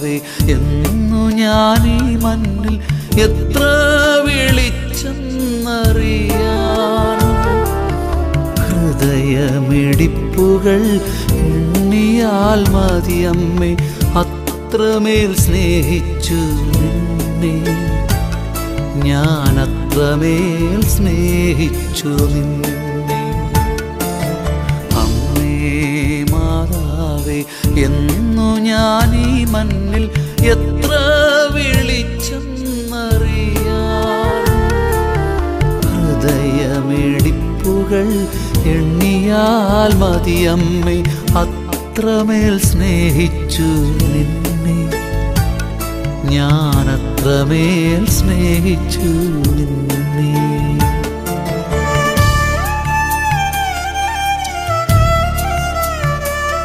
മാതാവേ, എന്നു ഞാനീ മണ്ണിൽ എത്ര വിളിച്ചെന്നറിയാനും ഹൃദയമിടിപ്പുകൾ എണ്ണിയാൽ മതിയമ്മേ, അത്രമേൽ സ്നേഹിച്ചു നിന്നെ ഞാൻ, അത്രമേൽ സ്നേഹിച്ചു നിന്നെ. അമ്മേ മാതാവേ, എന്നു ഞാനീ മണ്ണിൽ എത്ര വിളിച്ചെന്നറിയാനും ഹൃദയമിടിപ്പുകൾ എണ്ണിയാൽ മതിയമ്മേ, അത്രമേൽ സ്നേഹിച്ചു നിന്നെ ഞാൻ, അത്രമേൽ സ്നേഹിച്ചു നിന്നെ.